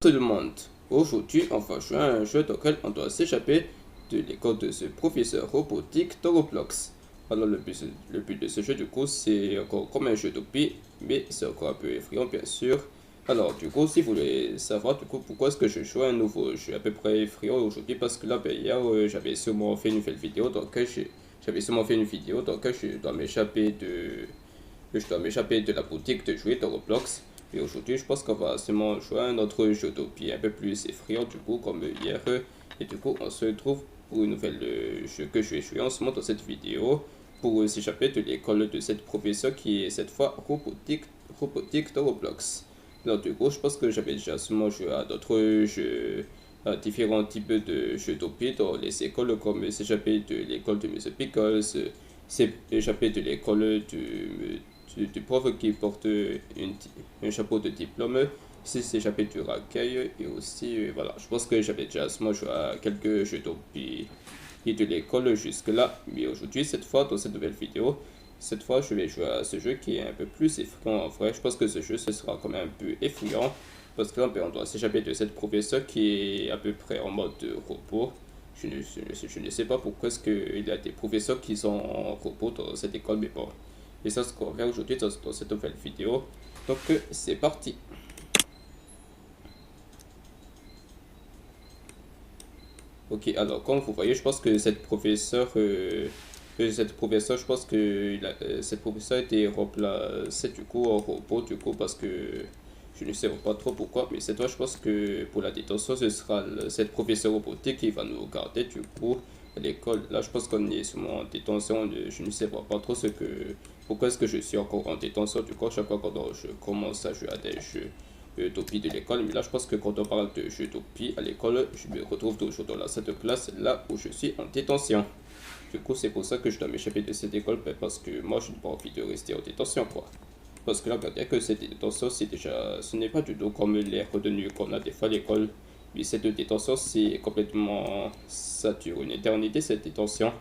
tout le monde. Aujourd'hui, on va jouer à un jeu dans lequel on doit s'échapper de l'école de ce professeur robotique dans Roblox. Alors le but de ce jeu du coup c'est encore comme un jeu d'OP, mais c'est encore un peu effrayant bien sûr. Alors du coup si vous voulez savoir du coup pourquoi est-ce que je joue à un nouveau jeu à peu près effrayant aujourd'hui, parce que là hier j'avais sûrement fait une nouvelle vidéo dans laquelle je dois m'échapper de la boutique de jouets de Roblox. Et aujourd'hui, je pense qu'on va seulement jouer à un autre jeu d'OP un peu plus effrayant du coup, comme hier. Et du coup, on se retrouve pour une nouvelle jeu que je vais jouer en ce moment dans cette vidéo, pour s'échapper de l'école de cette professeure qui est cette fois robotique de Roblox. Alors du coup, je pense que j'avais déjà seulement joué à d'autres jeux, à différents types de jeux d'OP dans les écoles, comme s'échapper de l'école de Mr. Pickles, s'échapper de l'école du prof qui porte un chapeau de diplôme, s'échapper du racaille, et aussi, voilà, je pense que j'avais déjà joué à quelques jeux d'OP et de l'école jusque là, mais aujourd'hui, cette fois, dans cette nouvelle vidéo, cette fois, je vais jouer à ce jeu qui est un peu plus effrayant en vrai. Je pense que ce jeu, ce sera quand même un peu effrayant, parce que là, on doit s'échapper de cette professeure qui est à peu près en mode robot. Je ne sais pas pourquoi est-ce qu'il y a des professeurs qui sont en robot dans cette école, mais bon. Et ça, ce qu'on va faire aujourd'hui dans cette nouvelle vidéo. Donc, c'est parti. Ok, alors comme vous voyez, je pense que cette professeure, je pense que cette professeure a été remplacée du coup en robot, du coup, parce que je ne sais pas trop pourquoi, mais cette fois, je pense que pour la détention, ce sera cette professeure robotique qui va nous garder du coup à l'école. Là, je pense qu'on est seulement en détention, je ne sais pas trop pourquoi est-ce que je suis encore en détention. Du coup, chaque fois quand je commence à jouer à des jeux d'OP de l'école, mais là, je pense que quand on parle de jeux d'OP à l'école, je me retrouve toujours dans la salle de classe, là où je suis en détention. Du coup, c'est pour ça que je dois m'échapper de cette école, parce que moi, je n'ai pas envie de rester en détention, quoi. Parce que là, regardez que cette détention, ce n'est pas du tout comme les retenues qu'on a des fois à l'école. Mais cette détention, c'est complètement, ça dure une éternité, cette détention.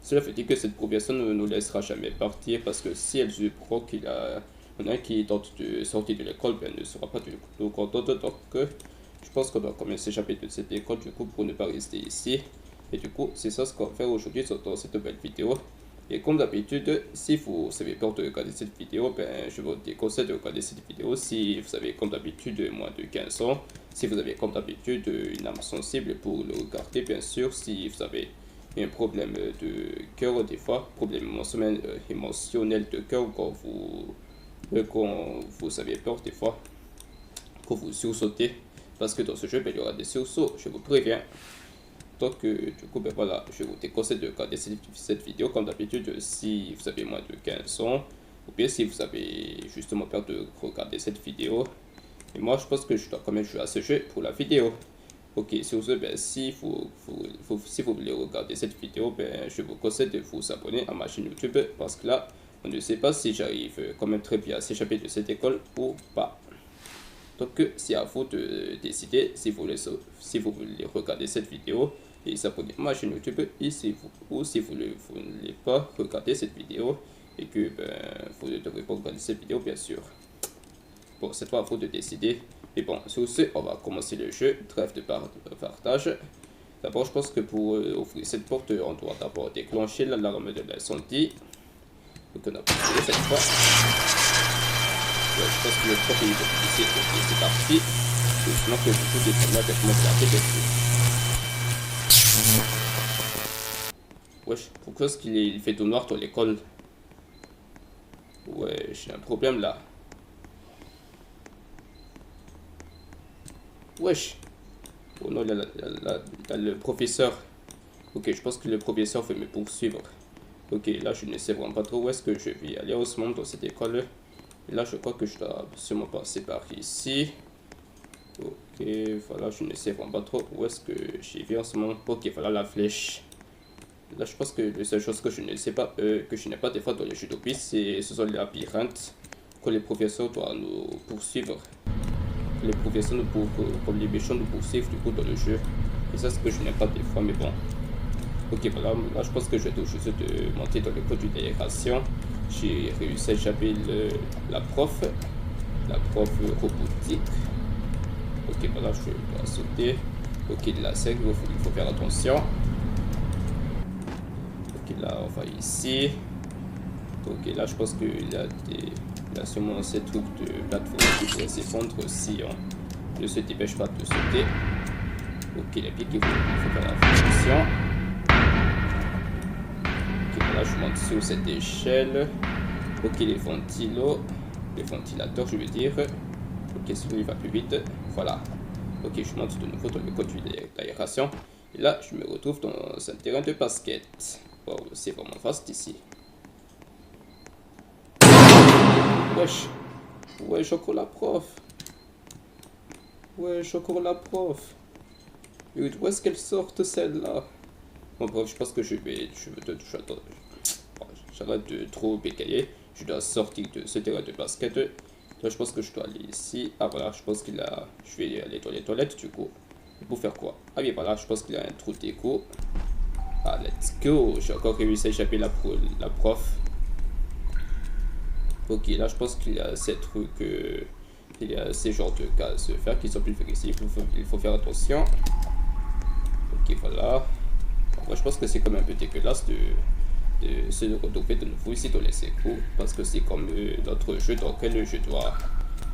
Cela veut dire que cette professeure ne nous laissera jamais partir, parce que si elle se prend qu'il y en a un qui tente de sortir de l'école, ben, elle ne sera pas du tout contente. Donc, je pense qu'on doit quand même s'échapper de cette école, du coup, pour ne pas rester ici. Et du coup, c'est ça ce qu'on va faire aujourd'hui dans cette nouvelle vidéo. Et comme d'habitude, si vous avez peur de regarder cette vidéo, ben, je vous déconseille de regarder cette vidéo si vous avez comme d'habitude moins de 15 ans. Si vous avez comme d'habitude une âme sensible pour le regarder, bien sûr. Si vous avez un problème de cœur, des fois, problème émotionnel de cœur, quand vous avez peur, des fois, quand vous sursautez. Parce que dans ce jeu, ben, il y aura des sursauts, je vous préviens. Donc, du coup, ben voilà, je vous déconseille de regarder cette vidéo comme d'habitude si vous avez moins de 15 ans, ou bien si vous avez justement peur de regarder cette vidéo. Et moi, je pense que je dois quand même jouer à ce jeu pour la vidéo. Ok, sur ce, ben, si vous voulez regarder cette vidéo, ben, je vous conseille de vous abonner à ma chaîne YouTube, parce que là, on ne sait pas si j'arrive quand même très bien à s'échapper de cette école ou pas. Donc, c'est à vous de décider si vous voulez regarder cette vidéo et s'abonner à ma chaîne YouTube, et si vous ne voulez pas regarder cette vidéo et que ben, vous ne devrez pas regarder cette vidéo, bien sûr. Bon, c'est à vous de décider. Et bon, sur ce, on va commencer le jeu. Trêve de partage. D'abord, je pense que pour ouvrir cette porte, on doit d'abord déclencher l'alarme de l'incendie. Donc, on a passé cette fois. Ouais, je pense que le prof est difficile. Ok, c'est parti. Sinon que je trouve des tournois avec mon clarté dessus. Wesh, pourquoi est-ce qu'il fait tout noir dans l'école? Ouais, j'ai un problème là. Wesh. Oh non, il y a le professeur. Ok, je pense que le professeur veut me poursuivre. Ok, là je ne sais vraiment pas trop où est-ce que je vais aller en ce moment dans cette école. Et là je crois que je dois sûrement passer par ici. Ok, voilà, je ne sais vraiment pas trop où est-ce que j'y vais en ce moment. Ok, voilà la flèche. Là je pense que la seule chose que je ne sais pas, que je n'ai pas des fois dans les jeux d'OP, ce sont les labyrinthes que les professeurs doivent nous poursuivre. Les professeurs comme les méchants nous poursuivent du coup dans le jeu. Et ça, c'est ce que je n'aime pas des fois, mais bon. Ok, voilà, là je pense que je vais tout juste de monter dans le produit d'aération. J'ai réussi à échapper la prof robotique. Ok, Ok, voilà, je dois sauter. Ok, la sec, il faut faire attention. Ok, là, on va ici. Ok, là, je pense qu'il y a il y a sûrement ces trucs de plateforme qui pourraient s'effondrer si on ne se dépêche pas de sauter. Ok, les pics, il faut faire attention. Ok, voilà, je monte sur cette échelle. Ok, les ventilateurs, je veux dire. Ok, celui il va plus vite. Voilà. Ok, je monte de nouveau dans le conduit d'aération. Et là, je me retrouve dans un terrain de basket. Wow, c'est vraiment vaste ici. Wesh. Wesh, encore la prof. Wesh, encore la prof. Et où est-ce qu'elle sorte celle-là? Bon, bref, je pense que j'arrête de trop bécailler. Je dois sortir de ce terrain de basket. Là, je pense que je dois aller ici. Ah, voilà, je pense qu'il a. Je vais aller dans les toilettes du coup. Et pour faire quoi? Ah, oui, voilà, je pense qu'il y a un trou d'écho. Ah, let's go. J'ai encore réussi à échapper la prof. Ok, là, je pense qu'il y a ces trucs. Il y a ces genres de gaz fer qui sont plus ici. Il faut faire attention. Ok, voilà. En vrai, je pense que c'est comme un peu dégueulasse de se retrouver de nouveau ici dans les secours. Parce que c'est comme l'autre jeu dans lequel je dois.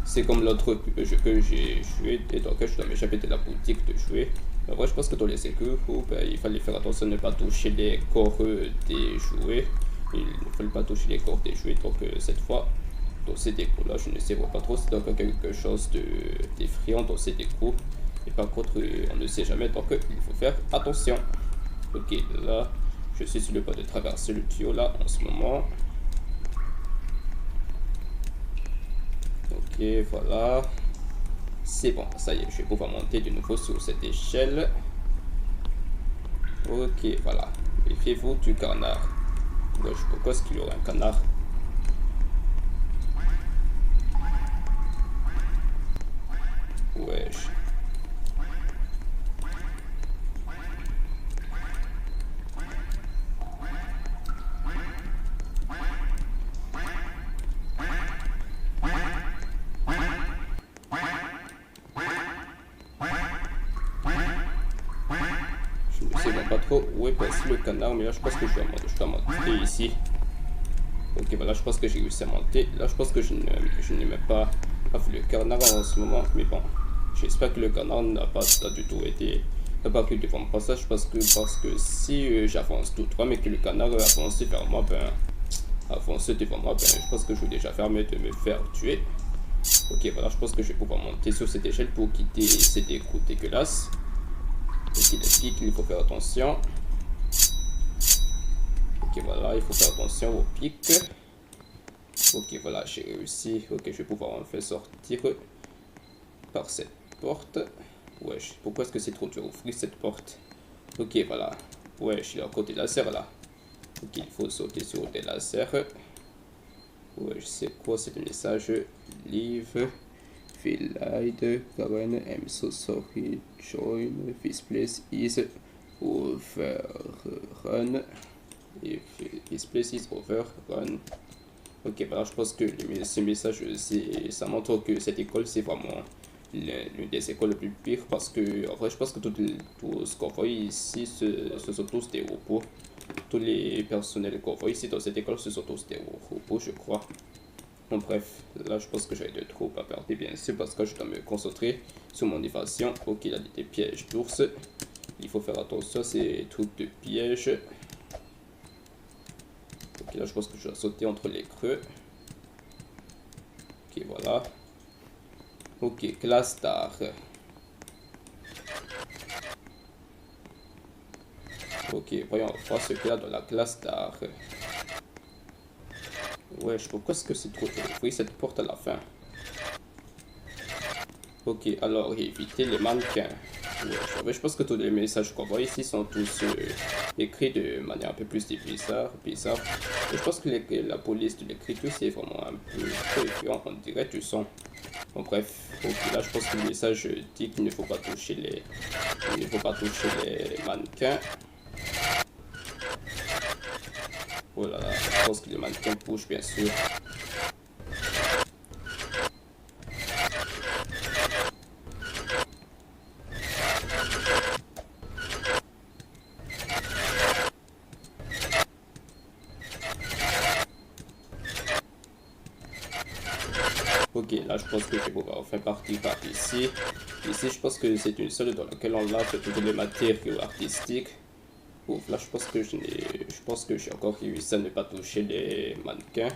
C'est comme l'autre jeu que j'ai joué et dans lequel je dois m'échapper de la boutique de jouer. En vrai, je pense que dans les secours, ben, il fallait faire attention de ne pas toucher les corps des jouets. Il ne fallait pas toucher les corps des jouets. Donc, cette fois, dans ces décos-là, je ne sais pas trop. C'est donc quelque chose d'effrayant dans ces décos. Et par contre, on ne sait jamais. Donc, il faut faire attention. Ok, là, je suis sur le point de traverser le tuyau là en ce moment. Ok, voilà. C'est bon, ça y est, je vais pouvoir monter de nouveau sur cette échelle. Ok, voilà. Méfiez-vous du canard. Wesh, pourquoi est-ce qu'il y aurait un canard? Wesh. Je ne sais même pas trop où est passé le canard, mais là je pense que je dois monter ici. Ok, voilà, je pense que j'ai réussi à monter. Là, je pense que je n'ai même pas vu le canard en ce moment, mais bon. J'espère que le canard n'a pas du tout été. N'a pas pris devant mon passage parce que si j'avance tout droit, mais que le canard avance vers moi, ben. Avance devant moi, ben, je pense que je vais déjà faire mieux de me faire tuer. Ok, voilà, je pense que je vais pouvoir monter sur cette échelle pour quitter ces découps dégueulasses. Ok, les pics, il faut faire attention. Ok, voilà, il faut faire attention aux pics. Ok, voilà, j'ai réussi. Ok, je vais pouvoir en faire sortir par cette porte. Wesh, pourquoi est-ce que c'est trop dur d'ouvrir cette porte? Ok, voilà. Wesh, il y a encore des lasers là. Ok, il faut sauter sur des lasers. Wesh, c'est quoi ce message? Leave. Feel light, Karen, I'm so sorry. Join. This place is overrun. If this place is overrun. Ok, voilà, je pense que ce message, ça montre que cette école, c'est vraiment l'une des écoles les plus pires parce que, en vrai, je pense que tout ce qu'on voit ici, ce sont tous des robots. Tous les personnels qu'on voit ici dans cette école, ce sont tous des robots, je crois. Bon, bref, là, je pense que j'ai de trop à perdre, bien sûr, parce que je dois me concentrer sur mon évasion. Ok, il y a des pièges d'ours. Il faut faire attention à ces trucs de pièges. Ok, là, je pense que je dois sauter entre les creux. Ok, voilà. Ok, classe d'art. Ok, voyons voir ce qu'il y a dans la classe d'art. Wesh, pourquoi est-ce que c'est trop dur d'ouvrir cette porte à la fin? Ok, alors éviter les mannequins. Ouais, je pense que tous les messages qu'on voit ici sont tous écrits de manière un peu plus bizarre. Et je pense que la police de l'écriture c'est vraiment un peu effrayant, on dirait du son. Bon, bref, ok, là je pense que le message dit qu'il ne faut pas toucher les mannequins. Oh là là, je pense que les mannequins bougent bien sûr. Ok, là je pense que je vais pouvoir enfin partir par ici. Ici, je pense que c'est une salle dans laquelle on lave toutes les matériaux artistiques. Ouf, là je pense que j'ai encore réussi à ne pas toucher les mannequins.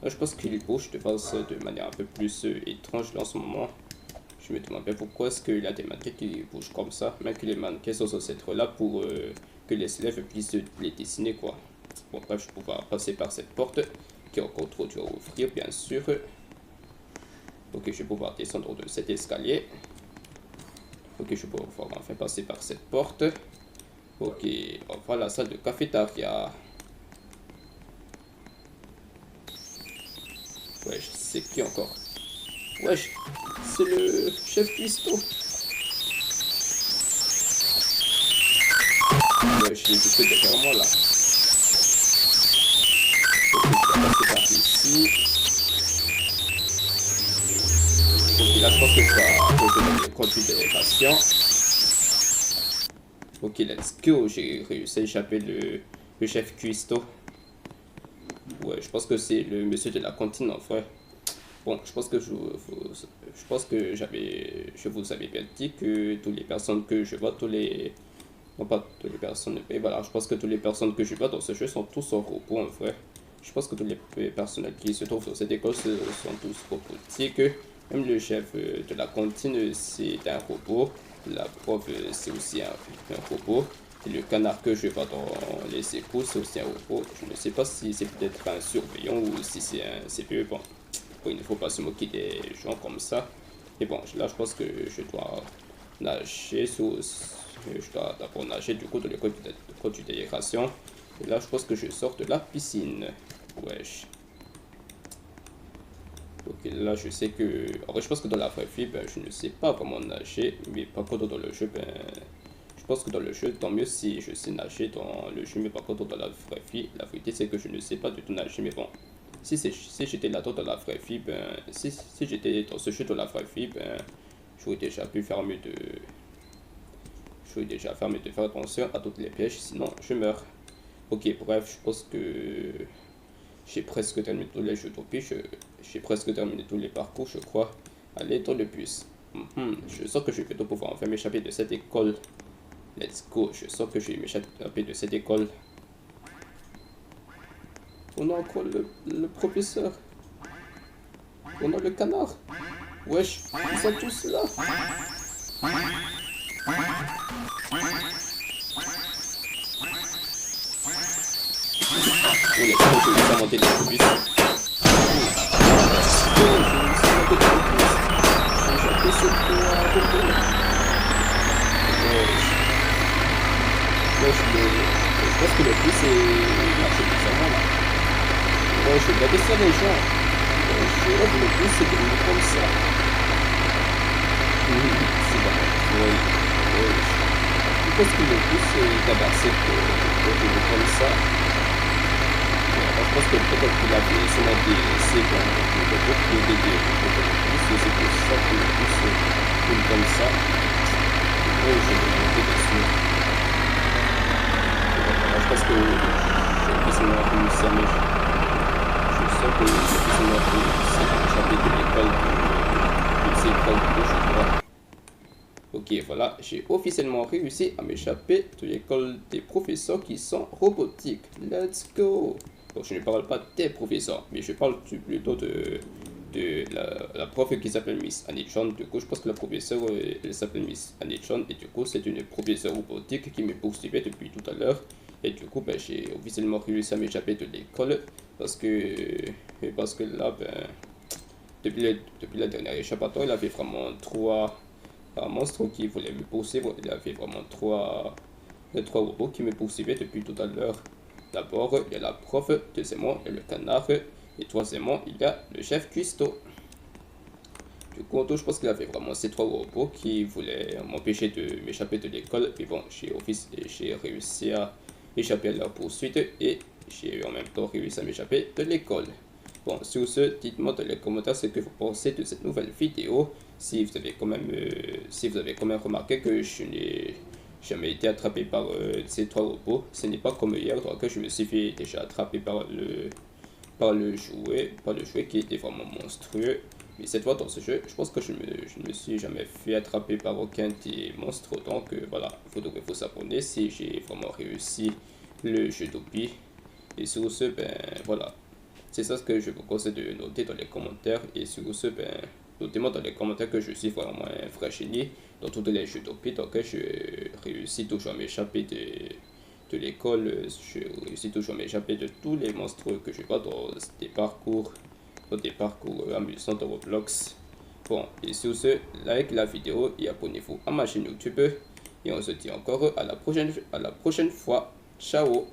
Là, je pense qu'il bouge de base de manière un peu plus étrange là, en ce moment. Je me demande bien pourquoi est-ce qu'il y a des mannequins qui bougent comme ça, même que les mannequins sont censés être là pour que les élèves puissent les dessiner quoi. Bon, bref, je vais pouvoir passer par cette porte qui est encore trop dure à ouvrir, bien sûr. Ok, je vais pouvoir descendre de cet escalier. Ok, je vais pouvoir enfin passer par cette porte. Ok, on va à la salle de cafétéria. Wesh, c'est qui encore? Wesh, c'est le chef cuistot. Wesh, il est juste derrière moi là. Ok, je vais passer par ici. Ok, là je pense que je dois rejoindre le conduit des patients. Ok, let's go, j'ai réussi à échapper le chef cuistot. Ouais, je pense que c'est le monsieur de la cantine en vrai. Bon, je pense que je vous avais bien dit que toutes les personnes que je vois, non pas toutes les personnes, mais voilà, je pense que toutes les personnes que je vois dans ce jeu sont tous en robot en vrai. Je pense que tous les personnels qui se trouvent dans cette école sont tous robotiques. Même le chef de la cantine, c'est un robot. La prof, c'est aussi un robot. Et le canard que je vois dans les échos, c'est aussi un robot. Je ne sais pas si c'est peut-être un surveillant ou si c'est un CPU. Bon, il ne faut pas se moquer des gens comme ça. Et bon, là, je pense que je dois nager je dois d'abord nager du coup dans le code d'aération. Et là, je pense que je sors de la piscine. Wesh. Ok, là, je sais que... En vrai, je pense que dans la vraie vie, ben, je ne sais pas vraiment nager. Mais par contre, dans le jeu, ben... Je pense que dans le jeu, tant mieux si je sais nager dans le jeu. Mais par contre, dans la vraie vie, la vérité, c'est que je ne sais pas du tout nager. Mais bon, si j'étais là-dedans dans la vraie vie, ben... Si j'étais dans ce jeu dans la vraie vie, ben... J'aurais déjà pu faire mieux de... J'aurais déjà fait mieux de faire attention à toutes les pièges, sinon je meurs. Ok, bref, je pense que j'ai presque terminé tous les jeux d'Opi, j'ai presque terminé tous les parcours, je crois. Allez, dans le bus. Je sens que je vais bientôt pouvoir enfin m'échapper de cette école. Let's go, je sens que je vais m'échapper de cette école. On a encore le professeur. On a le canard. Wesh, ils sont tous là. On est trop joli à monter dans le bus. Je pense que le bus est marché bizarrement là. Ouais, je vais baisser les gens. Je rêve le bus c'est devenu comme ça. C'est bon. Oui. Je pense que le bus est tabassé pour devenir comme ça. Je pense que peut-être qu'il avait sûrement des essais dans le robot pour aider le bus. C'est pour ça que le bus est comme ça. Oui, je vais m'arrêter dessus. Je pense que je vais essayer de réussir à m'échapper. Je sens que je vais essayer de m'échapper de l'école de je crois. Ok, voilà, j'ai officiellement réussi à m'échapper de l'école des professeurs qui sont robotiques. Let's go! Donc, je ne parle pas des professeurs, mais je parle plutôt de la prof qui s'appelle Miss Annie-chan. Du coup, je pense que la professeure, elle s'appelle Miss Annie-chan. Et du coup, c'est une professeure robotique qui me poursuivait depuis tout à l'heure. Et du coup, ben, j'ai officiellement réussi à m'échapper de l'école. Parce que là, ben, depuis la dernière échappatoire, il avait vraiment un monstre qui voulait me poursuivre. Il y avait vraiment trois robots qui me poursuivaient depuis tout à l'heure. D'abord, il y a la prof, deuxièmement, il y a le canard, et troisièmement, il y a le chef cuistot. Du coup, je pense qu'il y avait vraiment ces trois robots qui voulaient m'empêcher de m'échapper de l'école. Et bon, j'ai réussi à échapper à leur poursuite et j'ai en même temps réussi à m'échapper de l'école. Bon, sur ce, dites-moi dans les commentaires ce que vous pensez de cette nouvelle vidéo. Si vous avez quand même remarqué que je n'ai jamais été attrapé par ces trois robots. Ce n'est pas comme hier, donc je me suis fait déjà attraper par le jouet qui était vraiment monstrueux. Mais cette fois dans ce jeu, je pense que je ne me suis jamais fait attraper par aucun des monstres. Donc voilà, vous devrez vous abonner si j'ai vraiment réussi le jeu d'Opi. Et sur ce, ben voilà. C'est ça ce que je vous conseille de noter dans les commentaires. Et sur ce, ben, notez-moi dans les commentaires que je suis vraiment un vrai génie dans tous les jeux d'Opi. Donc je réussis toujours à m'échapper de l'école. Je réussis toujours à m'échapper de tous les monstres que je vois dans des parcours amusants dans Roblox. Bon, et sur ce, like la vidéo et abonnez-vous à ma chaîne YouTube. Et on se dit encore à la prochaine fois. Ciao!